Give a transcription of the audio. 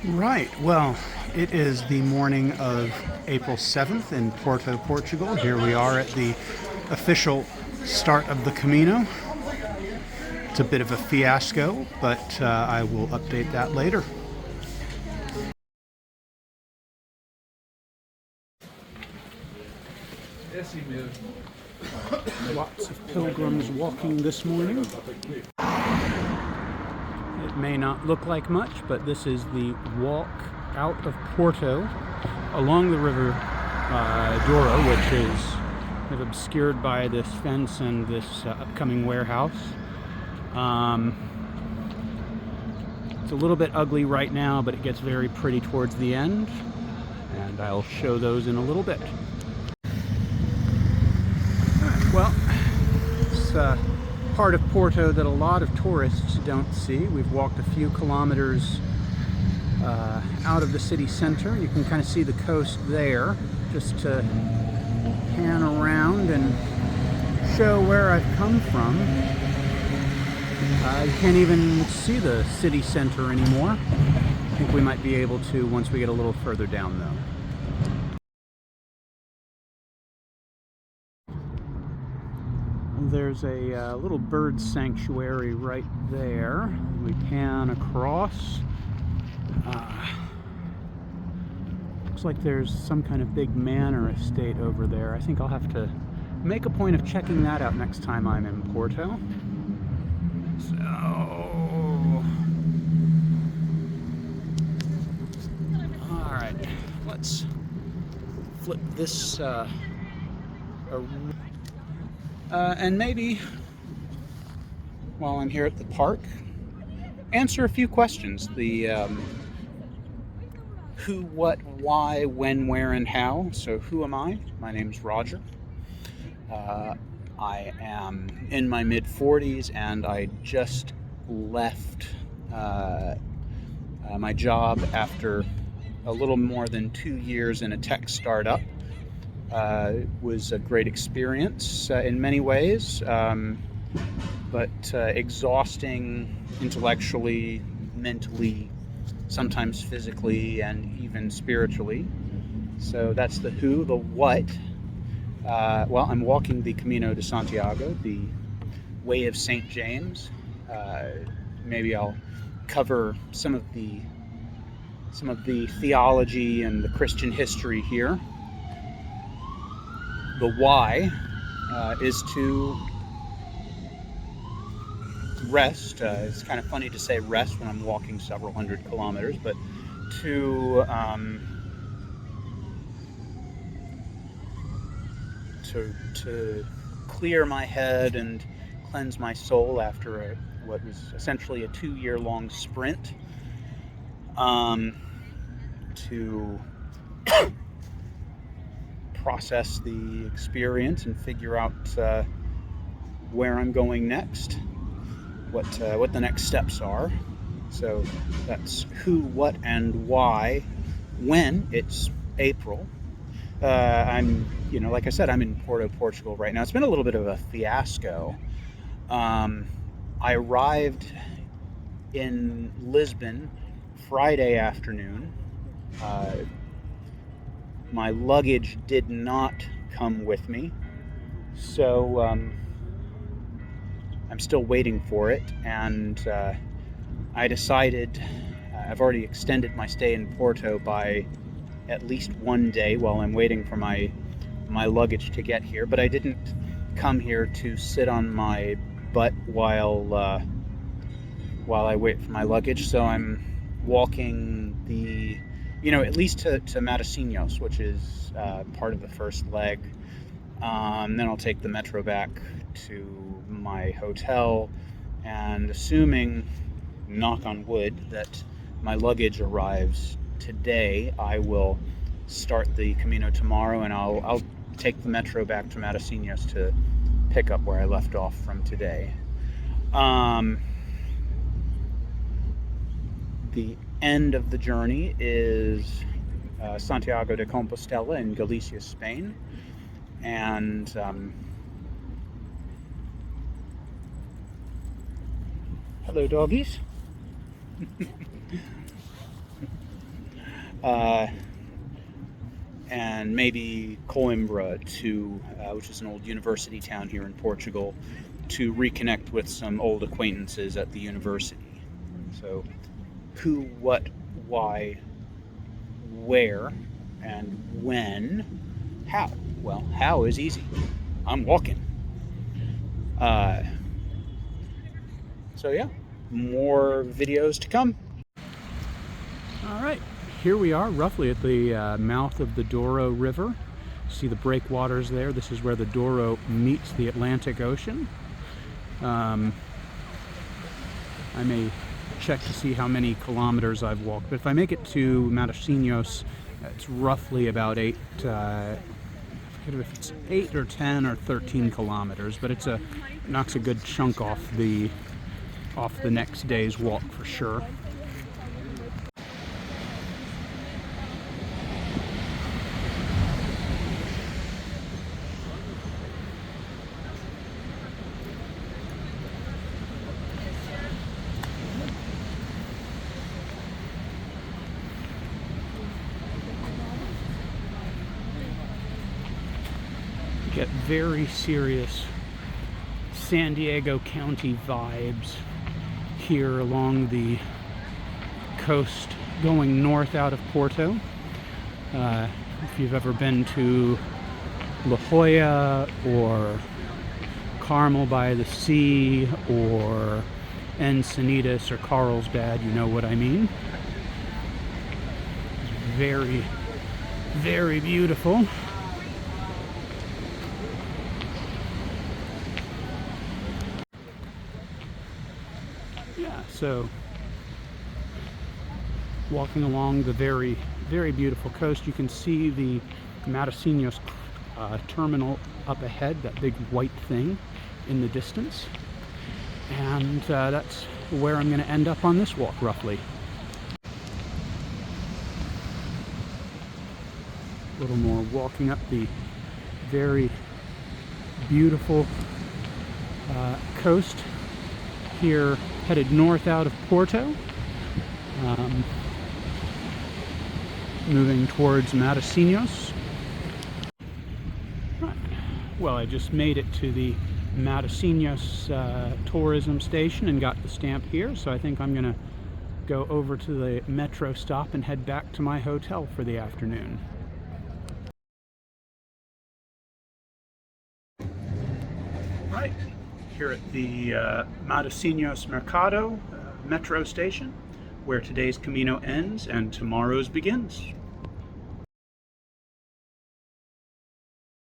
Right. Well, it is the morning of April 7th in Porto, Portugal. Here we are at the official start of the Camino. It's a bit of a fiasco, but I will update that later. Lots of pilgrims walking this morning. It may not look like much, but this is the walk out of Porto along the river Douro, which is kind of obscured by this fence and this upcoming warehouse. It's a little bit ugly right now, but it gets very pretty towards the end, and I'll show those in a little bit. Well, it's part of Porto that a lot of tourists don't see. We've walked a few kilometers out of the city center. You can kind of see the coast there. Just to pan around and show where I've come from. You can't even see the city center anymore. I think we might be able to once we get a little further down though. There's a little bird sanctuary right there. We pan across. Looks like there's some kind of big manor estate over there. I think I'll have to make a point of checking that out next time I'm in Porto. So, all right, let's flip this and maybe while I'm here at the park, answer a few questions. The who, what, why, when, where, and how. So who am I? My name's Roger. I am in my mid-40s and I just left my job after a little more than 2 years in a tech startup. It was a great experience in many ways, but exhausting intellectually, mentally, sometimes physically, and even spiritually. So that's the who. The what. Well, I'm walking the Camino de Santiago, the Way of St. James. Maybe I'll cover some of the theology and the Christian history here. The why is to rest. It's kind of funny to say rest when I'm walking several hundred kilometers, but to clear my head and cleanse my soul after what was essentially a 2-year-long sprint. To process the experience and figure out where I'm going next, what the next steps are. So that's who, what, and why. When it's April, I'm, like I said, I'm in Porto, Portugal right now. It's been a little bit of a fiasco. I arrived in Lisbon Friday afternoon. My luggage did not come with me, so I'm still waiting for it, and I decided I've already extended my stay in Porto by at least 1 day while I'm waiting for my luggage to get here, but I didn't come here to sit on my butt while I wait for my luggage, so I'm walking at least to Matasinhos, which is part of the first leg. Then I'll take the metro back to my hotel, and assuming, knock on wood, that my luggage arrives today, I will start the Camino tomorrow, and I'll take the metro back to Matasinhos to pick up where I left off from today. The end of the journey is Santiago de Compostela in Galicia, Spain, and hello doggies. uh, and maybe Coimbra, which is an old university town here in Portugal, to reconnect with some old acquaintances at the university. So, who, what, why, where, and when, how? Well, how is easy. I'm walking. So yeah, more videos to come. All right, here we are roughly at the mouth of the Douro River. See the breakwaters there. This is where the Douro meets the Atlantic Ocean. I may check to see how many kilometers I've walked, but if I make it to Matasinhos, it's roughly about I forget if it's 8 or 10 or 13 kilometers, but it knocks a good chunk off the next day's walk for sure. Get very serious Santiago County vibes here along the coast going north out of Porto. If you've ever been to La Jolla or Carmel by the Sea or Encinitas or Carlsbad, you know what I mean. Very, very beautiful. Yeah, so walking along the very, very beautiful coast, you can see the Matasinhos terminal up ahead, that big white thing in the distance. And that's where I'm going to end up on this walk, roughly. A little more walking up the very beautiful coast here, headed north out of Porto, moving towards Matasinhos. Right. Well, I just made it to the Matasinhos tourism station and got the stamp here, so I think I'm going to go over to the metro stop and head back to my hotel for the afternoon. Right, here at the Matasinhos Mercado metro station, where today's Camino ends and tomorrow's begins.